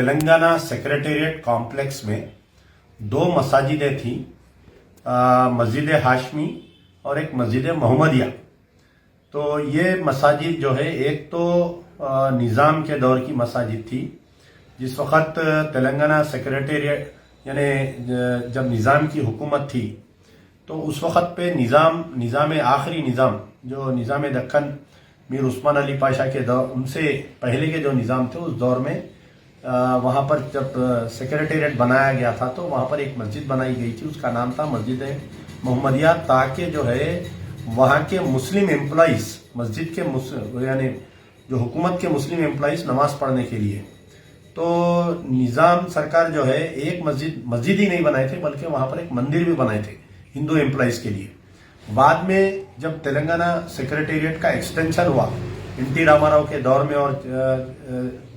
Telangana secretariat complex में दो मसाजिदें थी, मस्जिद हाशमी और एक मस्जिद मोहम्मदिया। तो ये मसाजिद जो है, एक तो निज़ाम के दौर की मसाजिद थी, जिस वक़्त तेलंगाना सेक्रेटेरिएट यानी जब निज़ाम की हुकूमत थी तो उस वक़्त पे निज़ाम आखिरी निज़ाम जो निज़ाम दक्कन मीर उस्मान अली पाशा के दौर, उनसे पहले के जो निज़ाम थे उस दौर में वहाँ पर जब सेक्रेटेरिएट बनाया गया था तो वहाँ पर एक मस्जिद बनाई गई थी, उसका नाम था मस्जिद मोहम्मदिया, ताकि जो है वहाँ के मुस्लिम एम्प्लॉइज़ मस्जिद के यानी जो हुकूमत के मुस्लिम एम्प्लॉइज़ नमाज पढ़ने के लिए, तो निज़ाम सरकार जो है एक मस्जिद ही नहीं बनाए थे बल्कि वहाँ पर एक मंदिर भी बनाए थे हिंदू एम्प्लॉइज़ के लिए। बाद में जब तेलंगाना सेक्रेटेरिएट का एक्सटेंशन हुआ एन.टी. रामाराव के दौर में और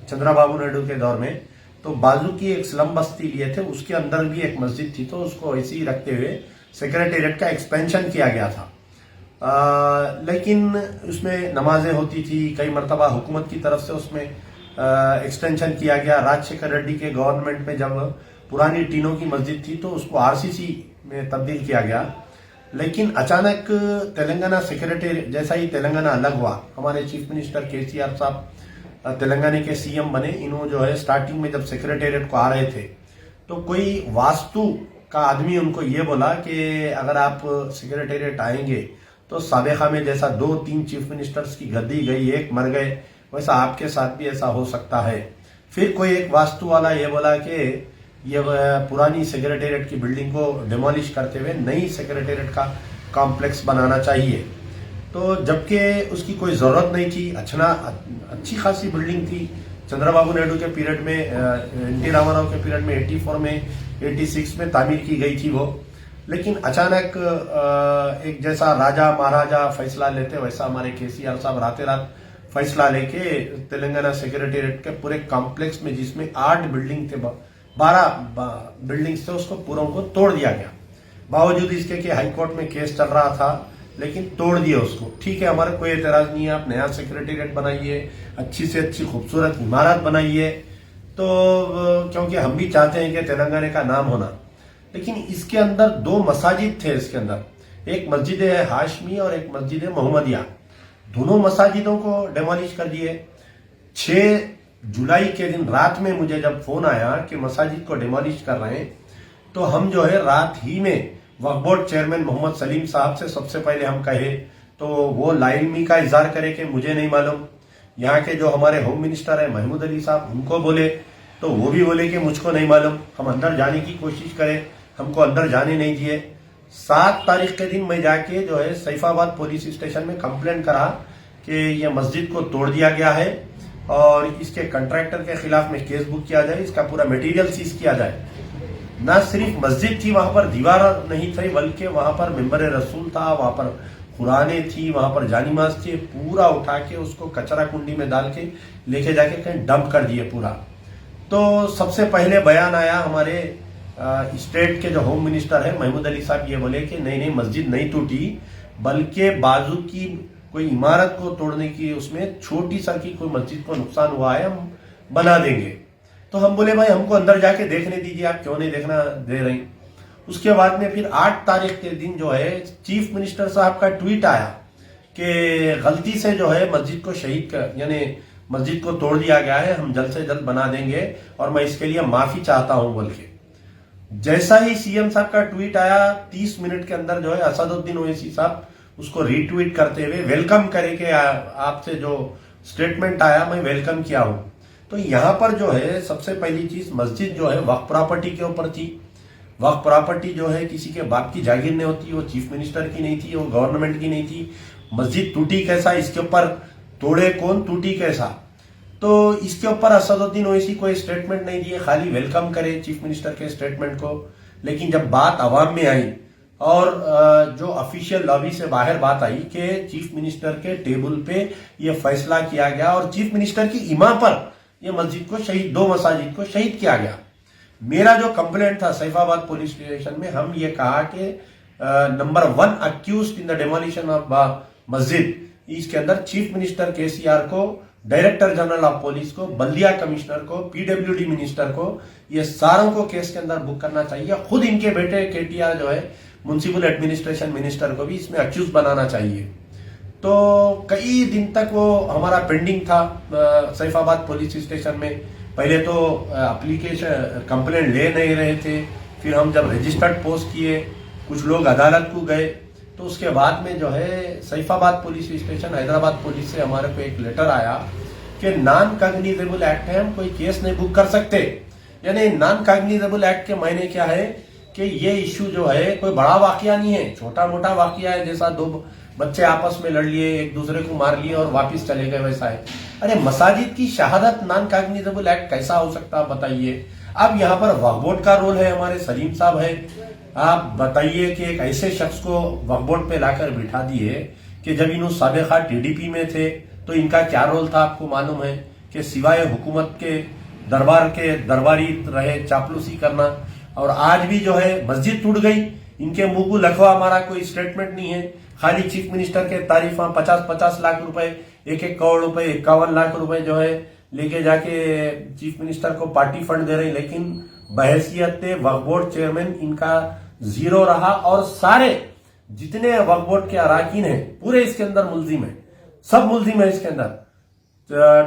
चंद्रबाबू नायडू के दौर में, तो बाजू की एक स्लम बस्ती लिए थे, उसके अंदर भी एक मस्जिद थी, तो उसको ऐसे ही रखते हुए सेक्रेटेरिएट का एक्सपेंशन किया गया था। लेकिन उसमें नमाजें होती थी, कई मरतबा हुकूमत की तरफ से उसमें एक्सटेंशन किया गया। राजशेखर रेड्डी के गवर्नमेंट में जब पुरानी टीनों की मस्जिद थी तो उसको आरसीसी में तब्दील किया गया। लेकिन अचानक तेलंगाना सेक्रेटेरिएट, जैसा ही तेलंगाना अलग हुआ, हमारे चीफ मिनिस्टर केसीआर साहब तेलंगाना के सीएम बने। इन्होंने जो है स्टार्टिंग में जब सेक्रेटेरिएट को आ रहे थे तो कोई वास्तु का आदमी उनको ये बोला कि अगर आप सेक्रेटेरिएट आएंगे तो साबेखा में जैसा 2-3 चीफ मिनिस्टर्स की गद्दी गई, एक मर गए, वैसा आपके साथ भी ऐसा हो सकता है। फिर कोई एक वास्तु वाला ये बोला कि ये पुरानी सेक्रेटेरिएट की बिल्डिंग को डिमोलिश करते हुए नई सेक्रेटेरिएट का कॉम्प्लेक्स बनाना चाहिए। तो जबकि उसकी कोई ज़रूरत नहीं थी, अच्छी खासी बिल्डिंग थी। चंद्रबाबू नायडू के पीरियड में, एन.टी. रामाराव के पीरियड में 84 में 86 में तामीर की गई थी वो। लेकिन अचानक एक जैसा राजा महाराजा फैसला लेते वैसा हमारे केसीआर साहब रातें रात फैसला लेके तेलंगाना सेक्रेटेरिएट के पूरे कॉम्प्लेक्स में, जिसमें 8 बिल्डिंग थे, 12 बिल्डिंग्स थे, उसको पूरों को तोड़ दिया गया। बावजूद इसके कि हाईकोर्ट में केस चल रहा था, लेकिन तोड़ दिए उसको। ठीक है, हमारा कोई एतराज नहीं है, आप नया सेक्रेटेरिएट बनाइए, अच्छी से अच्छी खूबसूरत इमारत बनाइए, तो क्योंकि हम भी चाहते हैं कि तेलंगाना का नाम होना। लेकिन इसके अंदर 2 मसाजिद थे, इसके अंदर एक मस्जिद हाशमी और एक मस्जिद मोहम्मदिया। दोनों मसाजिदों को डेमोलिश कर दिए। 6 जुलाई के दिन रात में मुझे जब फोन आया कि मसाजिद को डेमोलिश कर रहे हैं, तो हम जो है रात ही में वक्फ बोर्ड चेयरमैन मोहम्मद सलीम साहब से सबसे पहले हम कहे, तो वो लाइलमी का इजहार करे कि मुझे नहीं मालूम। यहाँ के जो हमारे होम मिनिस्टर है महमूद अली साहब, उनको बोले तो वो भी बोले कि मुझको नहीं मालूम। हम अंदर जाने की कोशिश करें, हमको अंदर जाने नहीं दिए। 7 तारीख के दिन मैं जाके जो है सैफाबाद पुलिस स्टेशन में कंप्लेंट करा कि ये मस्जिद को तोड़ दिया गया है और इसके कंट्रैक्टर के खिलाफ में केस बुक किया जाए, इसका पूरा मटेरियल सीज किया जाए। ना सिर्फ मस्जिद थी, वहां पर दीवार नहीं थी, बल्कि वहां पर मिंबर रसूल था, वहां पर कुराने थी, वहां पर जानिमाज थी। पूरा उठा के उसको कचरा कुंडी में डाल के लेके जाके कहीं डंप कर दिए पूरा। तो सबसे पहले बयान आया हमारे स्टेट के जो होम मिनिस्टर है महमूद अली साहब, ये बोले कि नहीं मस्जिद नहीं टूटी, बल्कि बाजू की कोई इमारत को तोड़ने की, उसमें छोटी सा की कोई मस्जिद को नुकसान हुआ है, हम बना देंगे। तो हम बोले भाई हमको अंदर जाके देखने दीजिए, आप क्यों नहीं देखना दे रही। उसके बाद में फिर 8 तारीख के दिन जो है चीफ मिनिस्टर साहब का ट्वीट आया कि गलती से जो है मस्जिद को शहीद कर, यानी मस्जिद को तोड़ दिया गया है, हम जल्द से जल्द बना देंगे और मैं इसके लिए माफी चाहता हूं बोल के। जैसा ही सीएम साहब का ट्वीट आया 30 मिनट के अंदर जो है असदुद्दीन ओवैसी साहब उसको रीट्वीट करते हुए वेलकम करे कि आपसे जो स्टेटमेंट आया मैं वेलकम किया हूं। तो यहां पर जो है सबसे पहली चीज, मस्जिद जो है वक्फ प्रॉपर्टी के ऊपर थी। वक्फ प्रॉपर्टी जो है किसी के बाप की जागीर नहीं होती, वो चीफ मिनिस्टर की नहीं थी, वो गवर्नमेंट की नहीं थी। मस्जिद टूटी कैसा, इसके ऊपर तोड़े कौन, टूटी कैसा, तो इसके ऊपर असदुद्दीन ओवैसी कोई स्टेटमेंट नहीं दिए, खाली वेलकम करे चीफ मिनिस्टर के स्टेटमेंट को। लेकिन जब बात अवाम में आई और जो ऑफिशियल लॉबी से बाहर बात आई कि चीफ मिनिस्टर के टेबल पे ये फैसला किया गया और चीफ मिनिस्टर की इमा पर ये मस्जिद को शहीद, 2 मसाजिद को शहीद किया गया। मेरा जो कंप्लेंट था सैफाबाद पुलिस स्टेशन में, हम ये कहा कि number 1 accused in the demolition of मस्जिद, इसके अंदर चीफ मिनिस्टर केसीआर को डायरेक्टर जनरल ऑफ पुलिस को, बल्दिया कमिश्नर को, पीडब्ल्यूडी मिनिस्टर को, ये सारों को केस के अंदर बुक करना चाहिए। खुद इनके बेटे केटीआर जो है म्युनिसिपल एडमिनिस्ट्रेशन मिनिस्टर को भी इसमें अक्यूज बनाना चाहिए। तो कई दिन तक वो हमारा पेंडिंग था सैफाबाद पुलिस स्टेशन में। पहले तो एप्लीकेशन कंप्लेंट ले नहीं रहे थे, फिर हम जब रजिस्टर्ड पोस्ट किए, कुछ लोग अदालत को गए, तो उसके बाद में जो है Saifabad police station Hyderabad police से हमारे को एक लेटर आया कि नॉन कॉग्निजेबल एक्ट है, हम कोई केस नहीं बुक कर सकते। यानी नॉन कॉग्निजेबल एक्ट के मायने क्या है कि ये इश्यू जो है कोई बड़ा वाकया नहीं है, छोटा मोटा वाकया है, जैसा दो बच्चे आपस में लड़ लिए, एक दूसरे को मार लिए और वापिस चले गए, वैसा है। अरे मसाजिद की शहादत नॉन कॉग्निजेबल एक्ट कैसा हो सकता है बताइए। अब यहाँ पर वक्फ बोर्ड का रोल है, हमारे सलीम साहब है। आप बताइए कि एक ऐसे शख्स को वक्फ बोर्ड पे लाकर बिठा दिए कि जब इन्हों साबिका टीडीपी में थे तो इनका क्या रोल था आपको मालूम है कि सिवाय हुकूमत के दरबारी रहे, चापलूसी करना। और आज भी जो है मस्जिद टूट गई, इनके मुंह को लखवा हमारा कोई स्टेटमेंट नहीं है। खाली चीफ मिनिस्टर के तारीफा 50-50 लाख रुपए, 1-1 करोड़ रुपए, 51 लाख रुपए जो है लेके जाके चीफ मिनिस्टर को पार्टी फंड दे रहे, लेकिन बहैसियत वक्फ बोर्ड चेयरमैन इनका जीरो रहा। और सारे जितने वक्फ बोर्ड के अराकीन हैं पूरे इसके अंदर मुलजिम है, सब मुलजिम है इसके अंदर।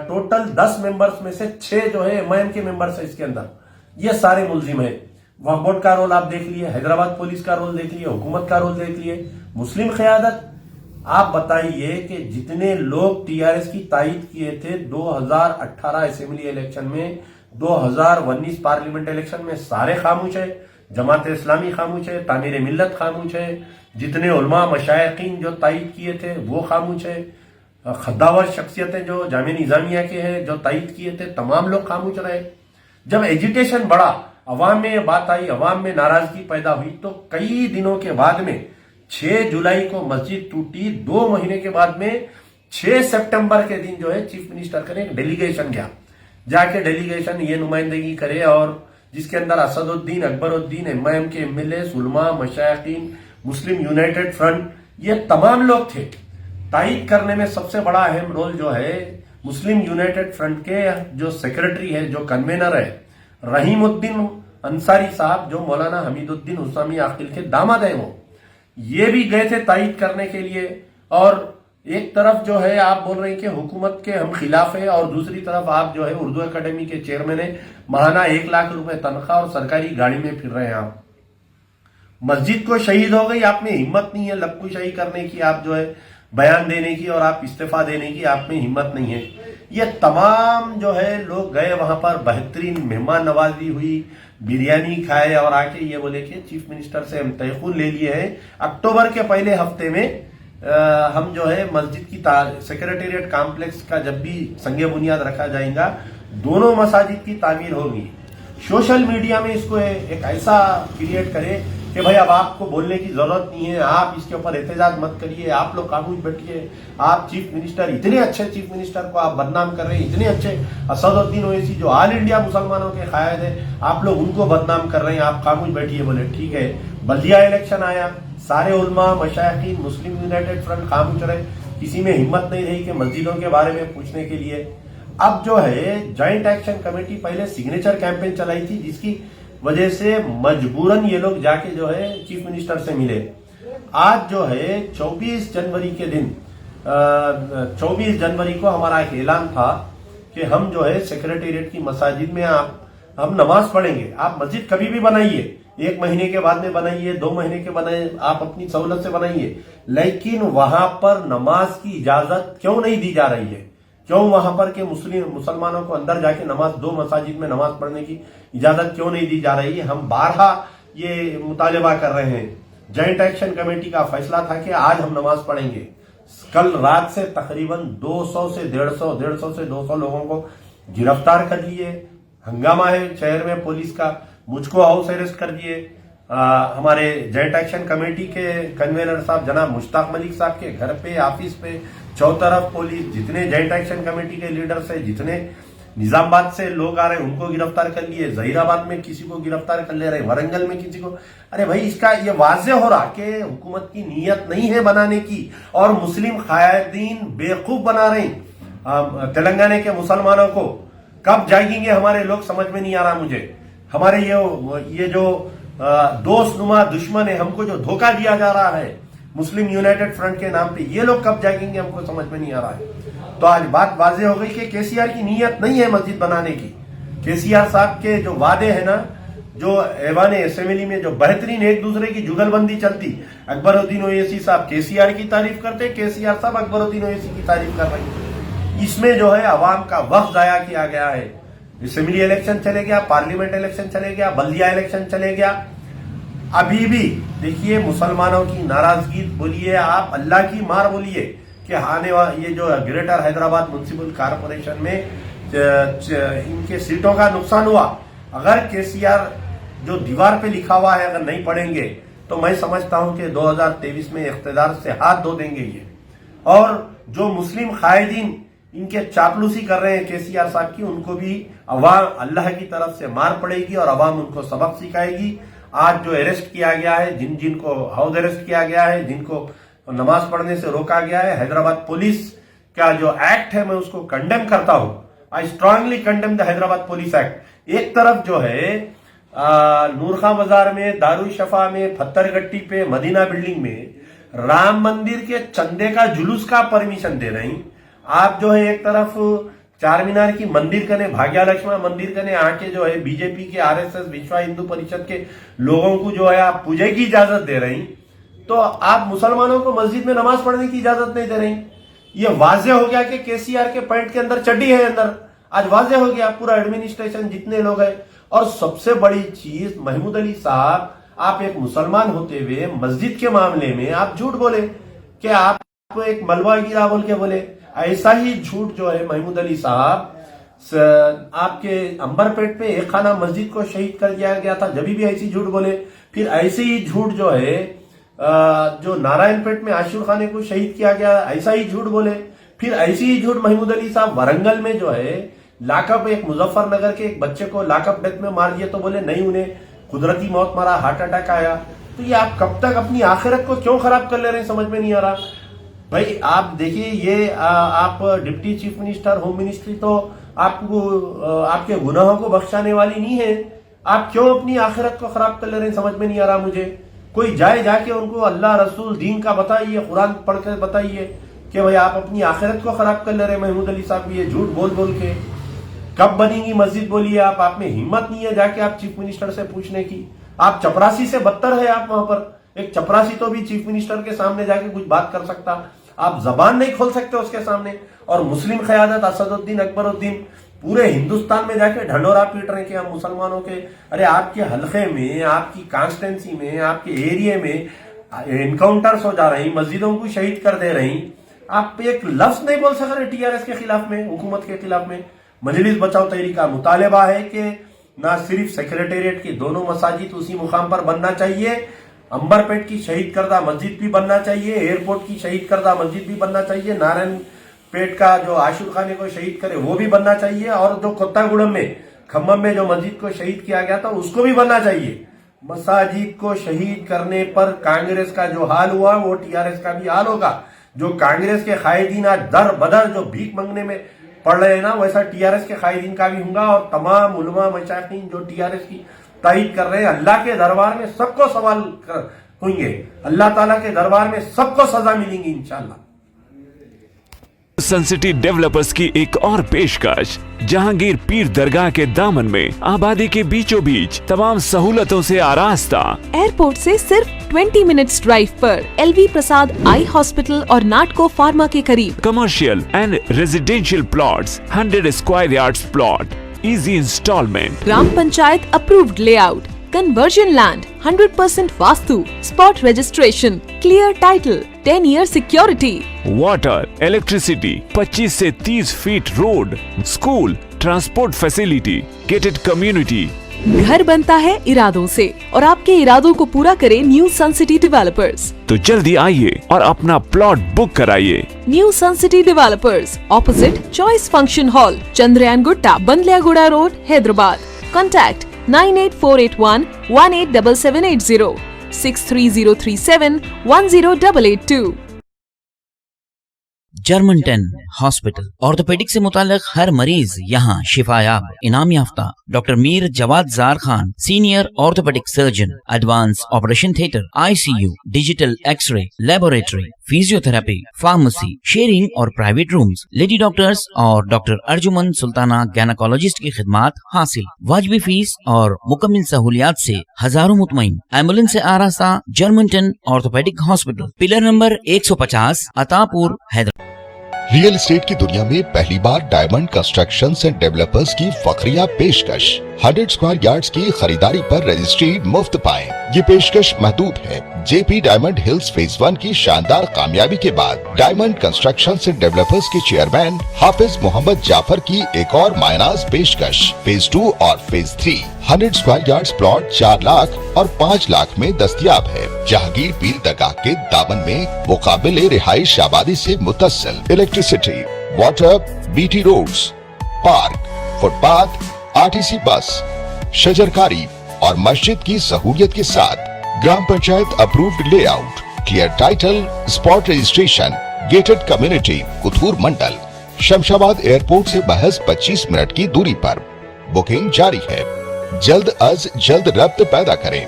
टोटल 10 मेंबर्स में से 6 जो है एमआईएम के मेंबर्स है इसके अंदर, ये सारे मुलजिम है। वक्फ बोर्ड का रोल आप देख लिए, हैदराबाद पुलिस का रोल देख लिए, हुकूमत का रोल देख लिए, मुस्लिम क़यादत। आप बताइए कि जितने लोग टीआरएस की तायीद किए थे 2018 असेंबली इलेक्शन में, 2019 पार्लियामेंट इलेक्शन में, सारे खामोश है। जमात इस्लामी खामोश है, तामीर मिल्लत खामोश है, जितने उलमा मशाइखीन जो तायीद किए थे वो खामोश है, खद्दावर शख्सियतें जो जामिया निजामिया के हैं जो तायीद किए थे, तमाम लोग खामोश रहे। जब एजिटेशन बढ़ा, अवाम में बात आई, अवाम में नाराजगी पैदा हुई, तो कई दिनों के बाद में 6 जुलाई को मस्जिद टूटी। 2 महीने के बाद में 6 सितंबर के दिन जो है चीफ मिनिस्टर का एक डेलीगेशन गया, जाके डेलीगेशन ये नुमाइंदगी करे, और जिसके अंदर असदुद्दीन, अकबरुद्दीन, एमआईएम के एमएलए, उलमा, मशाइखीन, मुस्लिम यूनाइटेड फ्रंट, ये तमाम लोग थे। तायीद करने में सबसे बड़ा अहम रोल जो है मुस्लिम यूनाइटेड फ्रंट के जो सेक्रेटरी है, जो कन्वेनर है, रहीमुद्दीन अंसारी साहब, जो मौलाना हमीदुद्दीन हुसामी आकिल के दामाद हैं, वो ये भी गए थे तायीद करने के लिए। और एक तरफ जो है आप बोल रहे हैं कि हुकूमत के हम खिलाफ है, और दूसरी तरफ आप जो है उर्दू अकेडमी के चेयरमैन है, महाना 1 लाख रुपए तनख्वाह और सरकारी गाड़ी में फिर रहे हैं। आप मस्जिद को शहीद हो गई, आप में हिम्मत नहीं है लपकुशाही करने की, आप जो है बयान देने की और आप इस्तीफा देने की आप में हिम्मत नहीं है। ये तमाम जो है लोग गए वहां पर, बेहतरीन मेहमान नवाजी हुई, बिरयानी खाए और आके ये बोले कि चीफ मिनिस्टर से हम तयखुन ले लिए हैं, अक्टूबर के पहले हफ्ते में हम जो है मस्जिद की सेक्रेटेरिएट कॉम्प्लेक्स का जब भी संगे बुनियाद रखा जाएगा, दोनों मसाजिद की तामीर होगी। सोशल मीडिया में इसको एक ऐसा क्रिएट करे कि भाई अब आपको बोलने की जरूरत नहीं है, आप इसके ऊपर एहतजाज मत करिए, आप लोग खामोश बैठिए। आप चीफ मिनिस्टर, इतने अच्छे चीफ मिनिस्टर को आप बदनाम कर रहे हैं, इतने अच्छे असदुद्दीन ओवैसी जो ऑल इंडिया मुसलमानों के कायद है, आप लोग उनको बदनाम कर रहे हैं, आप खामोश बैठिए। बोले ठीक है। बल्दिया इलेक्शन आया, सारे उलमा, मशाइखीन, मुस्लिम यूनाइटेड फ्रंट खामोश रहे, किसी में हिम्मत नहीं रही कि मस्जिदों के बारे में पूछने के लिए। अब जो है ज्वाइंट एक्शन कमेटी पहले सिग्नेचर कैंपेन चलाई थी, जिसकी वजह से मजबूरन ये लोग जाके जो है चीफ मिनिस्टर से मिले। आज जो है 24 जनवरी के दिन 24 जनवरी को हमारा एक ऐलान था कि हम जो है सेक्रेटेरिएट की मसाजिद में हम नमाज पढ़ेंगे। आप मस्जिद कभी भी बनाइए, 1 महीने के बाद में बनाइए, 2 महीने के बनाइए, आप अपनी सहूलत से बनाइए, लेकिन वहां पर नमाज की इजाजत क्यों नहीं दी जा रही है? क्यों वहां पर के मुसलमानों को अंदर जाके नमाज, 2 मसाजिद में नमाज पढ़ने की इजाजत क्यों नहीं दी जा रही है? हम बारहा ये मुतालबा कर रहे हैं। जॉइंट एक्शन कमेटी का फैसला था कि आज हम नमाज पढ़ेंगे। कल रात से तकरीबन 200 से 150 से 200 लोगों को गिरफ्तार कर लिए। हंगामा है शहर में पुलिस का, मुझको हाउस अरेस्ट कर दिए। हमारे जॉइंट एक्शन कमेटी के कन्वीनर साहब जनाब मुश्ताक मलिक साहब के घर पे, ऑफिस पे चौतरफ पुलिस, जितने जॉइंट एक्शन कमेटी के लीडर्स है, जितने निजामाबाद से लोग आ रहे हैं उनको गिरफ्तार कर लिए, जहीराबाद में किसी को गिरफ्तार कर ले रहे, वरंगल में किसी को। अरे भाई, इसका ये वाजे हो रहा कि हुकूमत की नीयत नहीं है बनाने की, और मुस्लिम कायदीन बेवकूफ बना रहे हैं। तेलंगाना के मुसलमानों को कब जागेंगे हमारे लोग, समझ में नहीं आ रहा मुझे। हमारे ये जो दोस्त नुमा दुश्मन है, हमको जो धोखा दिया जा रहा है मुस्लिम यूनाइटेड फ्रंट के नाम पे, ये लोग कब जागेंगे हमको समझ में नहीं आ रहा है। तो आज बात वाजे हो गई कि केसीआर की नीयत नहीं है मस्जिद बनाने की। केसीआर साहब के जो वादे है ना, जो ऐवान असेंबली में जो बेहतरीन एक दूसरे की जुगलबंदी चलती, अकबरुद्दीन ओवैसी साहब केसीआर की तारीफ करते, केसीआर साहब अकबरुद्दीन ओवैसी की तारीफ कर रहे। इसमें जो है अवाम का वक्त जाया किया गया है। असेंबली इलेक्शन चले गया, पार्लियामेंट इलेक्शन चले गया, बल्दिया इलेक्शन चले गया। अभी भी देखिए मुसलमानों की नाराजगी बोलिए, आप अल्लाह की मार बोलिए कि आने ये जो ग्रेटर हैदराबाद म्युनिसिपल कॉर्पोरेशन में इनके सीटों का नुकसान हुआ। अगर केसीआर जो दीवार पे लिखा हुआ है अगर नहीं पढ़ेंगे तो मैं समझता हूं कि 2023 में इख्तिदार से हाथ धो देंगे ये। और जो मुस्लिम कायदीन इनके चापलूसी कर रहे हैं केसीआर साहब की, उनको भी अवाम अल्लाह की तरफ से मार पड़ेगी और अवाम उनको सबक सिखाएगी। आज जो अरेस्ट किया गया है, जिनको हाउस अरेस्ट किया गया है, जिनको नमाज पढ़ने से रोका गया है, हैदराबाद पुलिस का जो एक्ट है मैं उसको कंडेम करता हूं। I strongly condemn the Hyderabad police act. एक तरफ जो है नूरखां बाजार में, दारुल शफा में, पत्थरगट्टी पे, मदीना बिल्डिंग में राम मंदिर के चंदे का जुलूस का परमिशन दे रही। आप जो है एक तरफ चार मीनार की मंदिर कने, भाग्य लक्ष्मण मंदिर कने आके जो है बीजेपी के, आरएसएस, विश्व हिंदू परिषद के लोगों को जो है आप पूजा की इजाजत दे रही, तो आप मुसलमानों को मस्जिद में नमाज पढ़ने की इजाजत नहीं दे रही। ये वाजे हो गया कि केसीआर के पैंट के अंदर चड्डी है अंदर। आज वाजे हो गया पूरा एडमिनिस्ट्रेशन जितने लोग हैं। और सबसे बड़ी चीज, महमूद अली साहब, आप एक मुसलमान होते हुए मस्जिद के मामले में आप झूठ बोले कि आप एक मलबा गिरा बोल के बोले। ऐसा ही झूठ जो है महमूद अली साहब आपके अंबरपेट पे एक खाना मस्जिद को शहीद कर दिया गया था, जब भी ऐसी झूठ बोले। फिर ऐसे ही झूठ जो है जो नारायणपेट में आशूर खाने को शहीद किया गया, ऐसा ही झूठ बोले। फिर ऐसी ही झूठ महमूद अली साहब वारंगल में जो है लाकअप, एक मुजफ्फरनगर के एक बच्चे को लाकअप डेथ में मार दिया, तो बोले नहीं, उन्हें कुदरती मौत मारा, हार्ट अटैक आया। तो ये आप कब तक अपनी आखिरत को क्यों खराब कर ले रहे हैं, समझ में नहीं आ रहा भाई। आप देखिए ये आप deputy chief minister, home ministry तो आपको आपके गुनाहों को बख्शाने वाली नहीं है। आप क्यों अपनी आखिरत को खराब कर ले रहे हैं, समझ में नहीं आ रहा मुझे। कोई जाके उनको अल्लाह रसूल दीन का बताइए, कुरान पढ़कर बताइए कि भाई आप अपनी आखिरत को खराब कर ले रहे हैं महमूद अली साहब, ये झूठ बोल बोल के। कब बनेगी मस्जिद बोलिए आप में हिम्मत नहीं है जाके आप चीफ मिनिस्टर से पूछने की। आप चपरासी से बदतर है आप वहां पर। एक चपरासी तो भी चीफ मिनिस्टर के सामने जाके कुछ बात कर सकता, आप जबान नहीं खोल सकते उसके सामने। और मुस्लिम क़यादत असदुद्दीन, अकबरुद्दीन पूरे हिंदुस्तान में जाके ढंडोरा पीट रहे हैं कि हम मुसलमानों के, अरे आपके हल्के में, आपकी कॉन्स्टिट्यूंसी में, आपके एरिया में एनकाउंटर्स हो जा रही, मस्जिदों को शहीद कर दे रही। आप एक लफ्ज नहीं बोल सक रहे टीआरएस के खिलाफ में, हुकूमत के खिलाफ में। मजलिस बचाओ तहरीक का मुतालबा है कि ना सिर्फ सेक्रेटेरिएट की दोनों मसाजिद उसी मुकाम पर बनना चाहिए, अंबरपेट की शहीद करदा मस्जिद भी बनना चाहिए, एयरपोर्ट की शहीद करदा मस्जिद भी बनना चाहिए, नारायणपेट का जो आशूर खाने को शहीद करे वो भी बनना चाहिए, और जो कोत्तागुड़म में, खम्मम में जो मस्जिद को शहीद किया गया था उसको भी बनना चाहिए। मसाजिद को शहीद करने पर कांग्रेस का जो हाल हुआ वो टीआरएस का भी हाल होगा। जो कांग्रेस के कायदीन आज दर बदर जो भीख मांगने में पड़ रहे हैं ना, वैसा टीआरएस के कायदीन का भी होगा। और तमाम उलमा मशाइखीन जो टीआरएस की तायीद कर रहे हैं, अल्लाह के दरबार में सबको सवाल होंगे, अल्लाह ताला के दरबार में सबको सजा मिलेंगी इंशाअल्लाह। सन सिटी डेवलपर्स की एक और पेशकश, जहांगीर पीर दरगाह के दामन में, आबादी के बीचों बीच, तमाम सहूलतों से आरास्ता, एयरपोर्ट से सिर्फ 20 मिनट्स ड्राइव पर, एलवी प्रसाद आई हॉस्पिटल और नाटको फार्मा के करीब। Commercial and residential plots, 100 square yards plot, easy installment, gram panchayat approved layout, conversion land, 100% vastu, spot registration, clear title, 10 year security, water, electricity, 25 से 30 feet road, school, transport facility, gated community. घर बनता है इरादों से, और आपके इरादों को पूरा करे न्यू सन सिटी डेवलपर्स। तो जल्दी आइए और अपना प्लॉट बुक कराइए। New sun city developers, opposite choice function hall, Chandrayangutta, Bandlaguda road, Hyderabad. Contact 98481 187780, 63037 10882। German 10 hospital. Orthopaedic से मुताल्लिक हर मरीज यहाँ शिफायाब। इनाम याफ्ता doctor Mir Jawad Zar Khan, senior orthopaedic surgeon. Advance operation theatre, ICU, digital x ray, laboratory, physiotherapy, pharmacy, sharing और प्राइवेट रूम्स। लेडी डॉक्टर्स और डॉक्टर अर्जुमन सुल्ताना गैनाकोलॉजिस्ट की खिदमात हासिल। वाजबी फीस और मुकम्मल सहूलियात से हजारों मुतमईन। एम्बुलेंस से आरास्ता German 10 orthopaedic hospital, pillar number 150, Attapur, Hyderabad. Real estate की दुनिया में पहली बार डायमंड कंस्ट्रक्शंस एंड डेवलपर्स की फखरिया पेशकश। 100 स्क्वायर यार्ड्स की खरीदारी पर रजिस्ट्री मुफ्त पाएं। ये पेशकश महदूद है। JP डायमंड हिल्स फेज 1 की शानदार कामयाबी के बाद डायमंड कंस्ट्रक्शंस एंड डेवलपर्स के चेयरमैन हाफिज मोहम्मद जाफर की एक और मायनाज पेशकश। फेज 2 और phase 3 100 square yards plot 4 lakh और 5 लाख में दस्तयाब है। जहांगीर पीर दरगाह के दामन में मुकाबिल रिहाइश आबादी से मुतस्सिल। Electricity, water, BT roads, park, footpath, RTC bus, शजरकारी और मस्जिद की सहूलियत के साथ ग्राम panchayat approved layout, clear title, spot registration, gated community, Kothur mandal, Shamshabad airport से महज 25 मिनट की दूरी पर। बुकिंग जारी है। जल्द अज जल्द रब्त पैदा करें।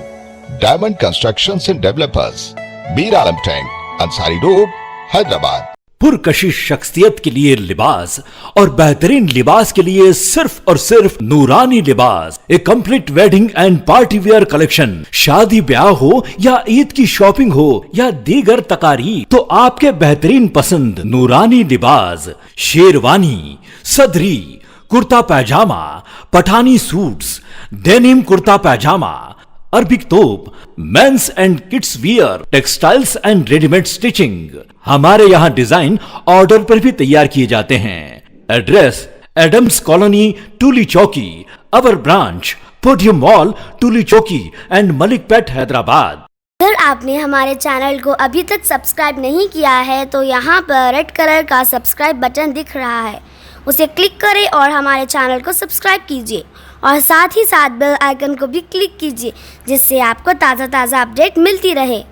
Diamond constructions and developers, Mir Alam tank, Ansari road, Hyderabad. पुरकशिश शख्सियत के लिए लिबास और बेहतरीन लिबास के लिए सिर्फ और सिर्फ नूरानी लिबास। A complete wedding and party wear collection. शादी ब्याह हो या ईद की शॉपिंग हो या दीगर तकारीब, तो आपके बेहतरीन पसंद नूरानी Libas. Sherwani, sadri, kurta pyjama, Pathani suits, denim kurta pyjama, Arabic thobe, men's and kids wear, textiles and readymade stitching. हमारे यहाँ डिजाइन ऑर्डर पर भी तैयार किए जाते हैं। एड्रेस एडम्स कॉलोनी, टूली चौकी। अवर ब्रांच पोडियम मॉल, टूली चौकी एंड मलिक पेट, हैदराबाद। अगर आपने हमारे चैनल को अभी तक सब्सक्राइब नहीं किया है तो यहाँ पर रेड कलर का सब्सक्राइब बटन दिख रहा है, उसे क्लिक करें और हमारे चैनल को सब्सक्राइब कीजिए और साथ ही साथ बेल आइकन को भी क्लिक कीजिए, जिससे आपको ताज़ा अपडेट मिलती रहे।